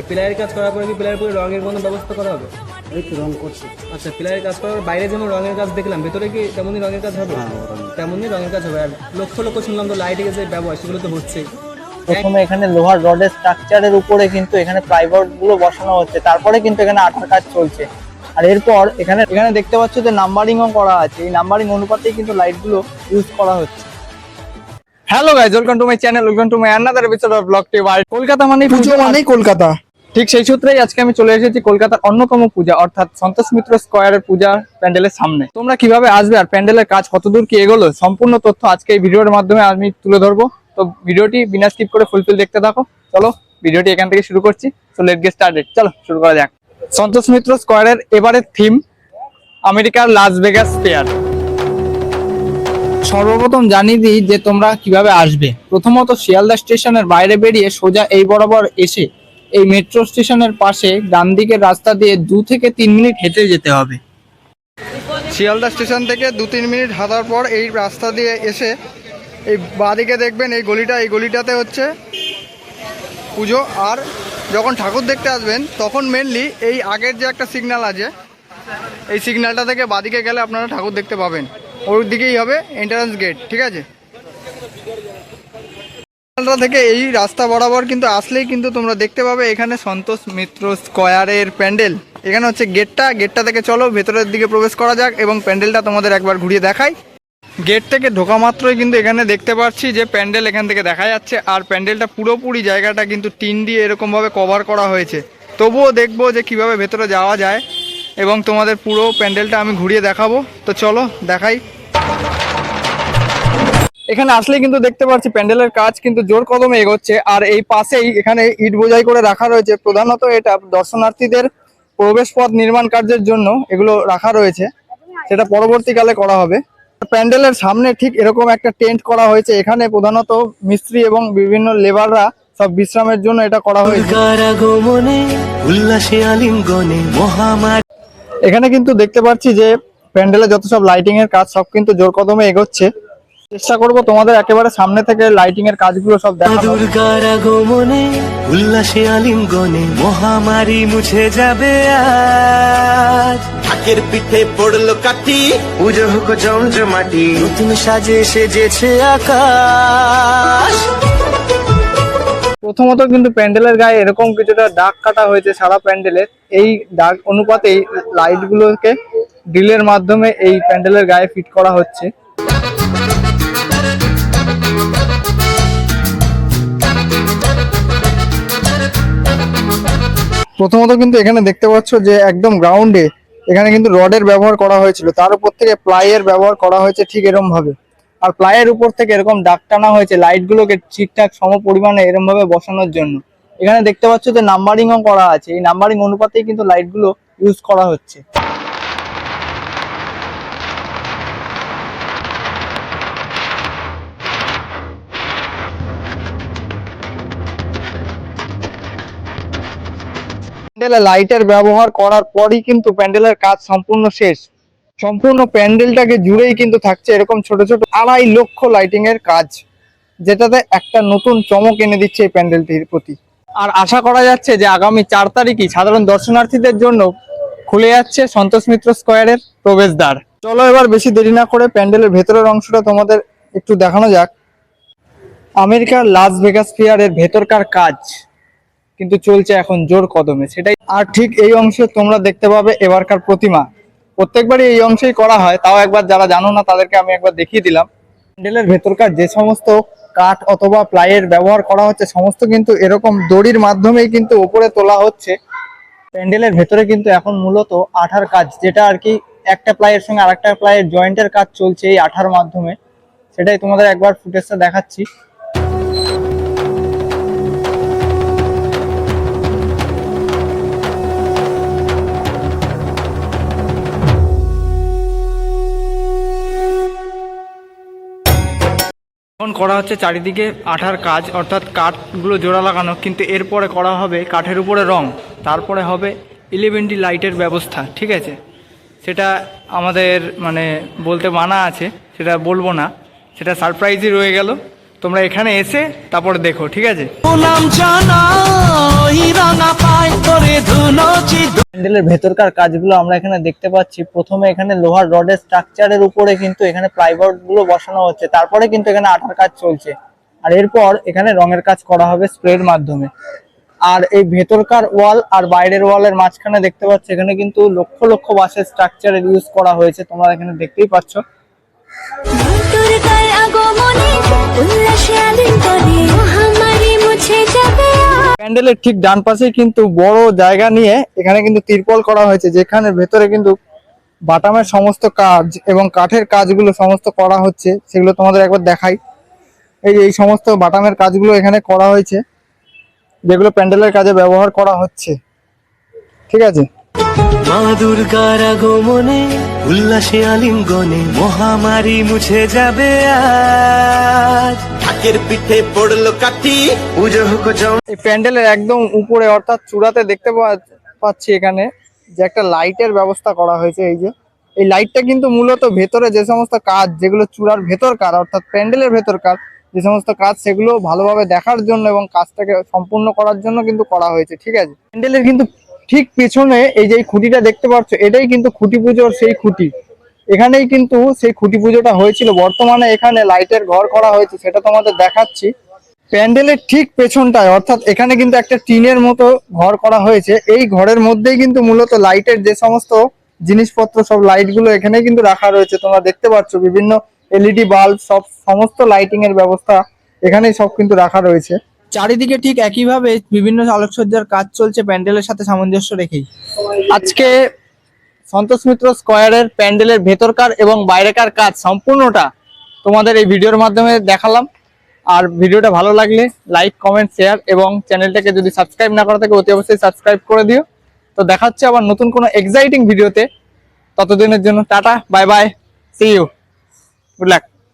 পিলারের কাজ করার পরে কি পিলারের পুরো রঙের কোনো ব্যবস্থা করা হবে? এই তো রং করছে। আচ্ছা, পিলারের কাজ করার বাইরে যেমন রঙের কাজ দেখলাম, ভেতরে কি তেমনই রঙের কাজ হবে? তেমনই রঙের কাজ হবে। আর লক্ষ লক্ষ শুনলাম তো লাইটিংয়ের যে ব্যবহার, সেগুলো তো হচ্ছেই। প্রথমে এখানে লোহার রডের স্ট্রাকচারের উপরে কিন্তু এখানে প্লাইবোর্ড গুলো বসানো হচ্ছে, তারপরে কিন্তু এখানে আঠার কাজ চলছে। আর এরপর এখানে এখানে দেখতে পাচ্ছ যে নাম্বারিংও করা আছে, এই নাম্বারিং অনুপাতেই কিন্তু লাইটগুলো ইউজ করা হচ্ছে। Hello guys, welcome to my channel, welcome to my another episode of blog tip. আর কলকাতা মানেই পুজো, মানেই কলকাতা। ঠিক সেই সূত্রেই আজকে আমি চলে এসেছি কলকাতার অন্যতম পূজা অর্থাৎ সন্তোষ মিত্র স্কয়ারের পূজা প্যান্ডেলের সামনে। তোমরা কিভাবে আসবে আর প্যান্ডেলের কাজ কতদূর কি এগোলো, সম্পূর্ণ তথ্য আজকে এই ভিডিওর মাধ্যমে আমি তুলে ধরবো। তো ভিডিওটি বিনা স্কিপ করে ফুলফিল দেখতে থাকো। চলো ভিডিওটি এখান থেকে শুরু করছি। সো লেটস গেট স্টার্টেড, চলো শুরু করা যাক। সন্তোষ মিত্র স্কয়ারের এবারের থিম আমেরিকার লাস ভেগাস ফেয়ার। সর্বপ্রথম জানিয়ে দিই যে তোমরা কিভাবে আসবে। প্রথমত শিয়ালদা স্টেশনের বাইরে বেরিয়ে সোজা এই বরাবর এসে এই মেট্রো স্টেশনের পাশে ডান দিকের রাস্তা দিয়ে 2 থেকে 3 মিনিট হেঁটে যেতে হবে। শিয়ালদা স্টেশন থেকে 2-3 মিনিট হাঁটার পর এই রাস্তা দিয়ে এসে এই বাঁদিকে দেখবেন এই গলিটা, এই গলিটাতে হচ্ছে পুজো। আর যখন ঠাকুর দেখতে আসবেন তখন মেনলি এই আগের যে একটা সিগন্যাল আছে, এই সিগন্যালটা থেকে বাঁদিকে গেলে আপনারা ঠাকুর দেখতে পাবেন। ওর দিকেই হবে এন্ট্রান্স গেট, ঠিক আছে? থেকে এই রাস্তা বরাবর কিন্তু আসলেই কিন্তু তোমরা দেখতে পাবে এখানে সন্তোষ মিত্র স্কয়ারের প্যান্ডেল। এখানে হচ্ছে গেটটা থেকে চলো ভেতরের দিকে প্রবেশ করা যাক এবং প্যান্ডেলটা তোমাদের একবার ঘুরিয়ে দেখাই। গেট থেকে ঢোকা মাত্রই কিন্তু এখানে দেখতে পাচ্ছি যে প্যান্ডেল এখান থেকে দেখা যাচ্ছে। আর প্যান্ডেলটা পুরোপুরি জায়গাটা কিন্তু টিন দিয়ে এরকমভাবে কভার করা হয়েছে। তবুও দেখবো যে কিভাবে ভেতরে যাওয়া যায় এবং তোমাদের পুরো প্যান্ডেলটা আমি ঘুরিয়ে দেখাবো। তো চলো দেখাই। এখানে আসলে কিন্তু দেখতে পাচ্ছি প্যান্ডেলের কাজ কিন্তু জোর কদমে এগোচ্ছে। আর এই পাশেই এখানে ইট বোঝাই করে রাখা রয়েছে। প্রধানত এটা দর্শনার্থীদের প্রবেশ পথ নির্মাণ কার্যের জন্য এগুলো রাখা রয়েছে, সেটা পরবর্তীকালে করা হবে। প্যান্ডেলের সামনে ঠিক এরকম একটা টেন্ট করা হয়েছে। এখানে প্রধানত মিস্ত্রি এবং বিভিন্ন লেবাররা সব বিশ্রামের জন্য এটা করা হয়েছে। এখানে কিন্তু দেখতে পাচ্ছি যে প্যান্ডেলে যত সব লাইটিং এর কাজ সব কিন্তু জোর কদমে এগোচ্ছে। চেষ্টা করব তোমাদের একেবারে সামনে থেকে লাইটিং এর কাজগুলো সব দেখানো। দুর্গার আগমনে উল্লাসে আলিঙ্গনে মহামারী মুছে যাবে আজ। ঢাকের পিঠে পড়লো কাঠি, পুজো হোক জমজমাটি, নতুন সাজে সেজেছে আকাশ। প্রথমত কিন্তু প্যান্ডেলের গায়ে এরকম কিছুটা দাগ কাটা হয়েছে সারা প্যান্ডেলের। এই দাগ অনুপাতেই লাইট গুলোকে ড্রিলের মাধ্যমে এই প্যান্ডেলের গায়ে ফিট করা হচ্ছে। প্রথমত কিন্তু এখানে দেখতে পাচ্ছ যে একদম গ্রাউন্ডে এখানে কিন্তু রডের ব্যবহার করা হয়েছিল, তার উপর থেকে প্লাইয়ের ব্যবহার করা হয়েছে ঠিক এরকম ভাবে। আর প্লাইয়ের উপর থেকে এরকম দাগ টানা হয়েছে লাইটগুলোকে ঠিকঠাক সম পরিমাণে এরকম ভাবে বসানোর জন্য। এখানে দেখতে পাচ্ছ যে নাম্বারিংও করা আছে, এই নাম্বারিং অনুপাতেই কিন্তু লাইটগুলো ইউজ করা হচ্ছে। প্যান্ডেলে লাইটের ব্যবহার করার পরই কিন্তু প্যান্ডেলের কাজ সম্পূর্ণ শেষ। সম্পূর্ণ প্যান্ডেলটাকে জুড়েই কিন্তু থাকছে এরকম ছোট ছোট 2.5 লক্ষ লাইটিং এর কাজ, যেটাতে একটা নতুন চমক এনে দিচ্ছে এই প্যান্ডেলটির প্রতি। আর আশা করা যাচ্ছে যে আগামী 4 তারিখই সাধারণ দর্শনার্থীদের জন্য খুলে যাচ্ছে সন্তোষ মিত্র স্কয়ারের প্রবেশদ্বার। চলো এবার বেশি দেরি না করে প্যান্ডেলের ভেতরের অংশটা তোমাদের একটু দেখানো যাক। আমেরিকার লাস ভেগাস ফেয়ারের ভেতরকার কাজ কিন্তু চলছে এখন জোর কদমে, সেটাই। আর ঠিক এই অংশে তোমরা দেখতে পাবে এবারকার প্রতিমা। প্রত্যেকবারই এই অংশেই করা হয়, তাও একবার যারা জানো না তাদেরকে আমি একবার দেখিয়ে দিলাম। প্যান্ডেলের ভেতরকার যে সমস্ত কাঠ অথবা প্লাইয়ের ব্যবহার করা হচ্ছে সমস্ত কিন্তু এরকম দড়ির মাধ্যমেই কিন্তু উপরে তোলা হচ্ছে। প্যান্ডেলের ভেতরে কিন্তু এখন মূলত আঠার কাজ, যেটা আর কি একটা প্লাইয়ের সঙ্গে আরেকটা প্লাইয়ের জয়েন্টের কাজ চলছে এই আঠার মাধ্যমে, সেটাই তোমাদের একবার ফুটেজটা দেখাচ্ছি। এখন করা হচ্ছে চারিদিকে আঠার কাজ, অর্থাৎ কাঠগুলো জোড়া লাগানো, কিন্তু এরপরে করা হবে কাঠের উপরে রং, তারপরে হবে 11টি লাইটের ব্যবস্থা, ঠিক আছে? সেটা আমাদের মানে বলতে মানা আছে, সেটা বলবো না, সেটা সারপ্রাইজই রয়ে গেল। তোমরা এখানে এসে তারপরে দেখো, ঠিক আছে? নাম জানা ওই রাঙা পায় করে ধুনোচি প্যান্ডেলের ভেতরকার কাজগুলো আমরা এখানে দেখতে পাচ্ছি। প্রথমে এখানে লোহার রডের স্ট্রাকচারের উপরে কিন্তু এখানে প্লাইবোর্ড গুলো বসানো হচ্ছে, তারপরে কিন্তু এখানে আঠার কাজ চলছে, আর এরপর এখানে রঙের কাজ করা হবে স্প্রের মাধ্যমে। আর এই ভেতরকার ওয়াল আর বাইরের ওয়ালের মাঝখানে দেখতে পাচ্ছ এখানে কিন্তু লক্ষ লক্ষ বাঁশের স্ট্রাকচারের ইউজ করা হয়েছে, তোমরা এখানে দেখতেই পাচ্ছ। দুর্গার আগমনে উল্লাসে আলিঙ্গনে মহামারী মুছে যাবে আর। প্যান্ডেলের ঠিক ডান পাশেই কিন্তু বড় জায়গা নিয়ে এখানে কিন্তু তিরপল করা হয়েছে, যেখানে ভেতরে কিন্তু বাটামের সমস্ত কাজ এবং কাঠের কাজগুলো সমস্ত করা হচ্ছে, সেগুলো তোমাদের একবার দেখাই। এই যে এই সমস্ত বাটামের কাজগুলো এখানে করা হয়েছে, যেগুলো প্যান্ডেলের কাজে ব্যবহার করা হচ্ছে, ঠিক আছে? মা দুর্গার আগমনে উল্লাসে আলিঙ্গনে মহামারী মুছে যাবে আজ ঢাকের পিঠে পড়লো কাঠি পুজো হোক জম এই প্যান্ডেলের একদম উপরে অর্থাৎ চূড়াতে দেখতে পাচ্ছি এখানে যে একটা লাইটের ব্যবস্থা করা হয়েছে। এই যে এই লাইটটা কিন্তু মূলত ভেতরে যে সমস্ত কাজ, যেগুলো চূড়ার ভেতরকার অর্থাৎ প্যান্ডেলের ভেতরকার যে সমস্ত কাজ, সেগুলো ভালোভাবে দেখার জন্য এবং কাজটাকে সম্পূর্ণ করার জন্য কিন্তু করা হয়েছে, ঠিক আছে? প্যান্ডেলের কিন্তু ঠিক পেছনে এই যে এই খুঁটিটা দেখতে পাচ্ছ, এটাই কিন্তু খুঁটি পুজোর সেই খুঁটি। এখানেই কিন্তু সেই খুঁটি পুজোটা হয়েছিল। বর্তমানে এখানে লাইটের ঘর করা হয়েছে, সেটা তোমাদের দেখাচ্ছি। প্যান্ডেলের ঠিক পেছনটায় অর্থাৎ এখানে কিন্তু একটা টিনের মতো ঘর করা হয়েছে। এই ঘরের মধ্যেই কিন্তু মূলত লাইটের যে সমস্ত জিনিসপত্র, সব লাইটগুলো এখানেই কিন্তু রাখা রয়েছে। তোমরা দেখতে পাচ্ছ বিভিন্ন এলইডি বাল্ব, সমস্ত লাইটিং এর ব্যবস্থা এখানেই সব কিন্তু রাখা রয়েছে। চারিদিকে ঠিক একইভাবে বিভিন্ন আলোকসজ্জার কাজ চলছে প্যান্ডেলের সাথে সামঞ্জস্য রেখেই। আজকে সন্তোষ মিত্র স্কয়ারের প্যান্ডেলের ভেতরকার এবং বাইরেকার কাজ সম্পূর্ণটা তোমাদের এই ভিডিওর মাধ্যমে দেখালাম। আর ভিডিওটা ভালো লাগলে লাইক, কমেন্ট, শেয়ার এবং চ্যানেলটাকে যদি সাবস্ক্রাইব না করা থাকে অতি অবশ্যই সাবস্ক্রাইব করে দিও। তো দেখা হচ্ছে আবার নতুন কোনো এক্সাইটিং ভিডিওতে। ততদিনের জন্য tata, bye bye, see you, good lakh.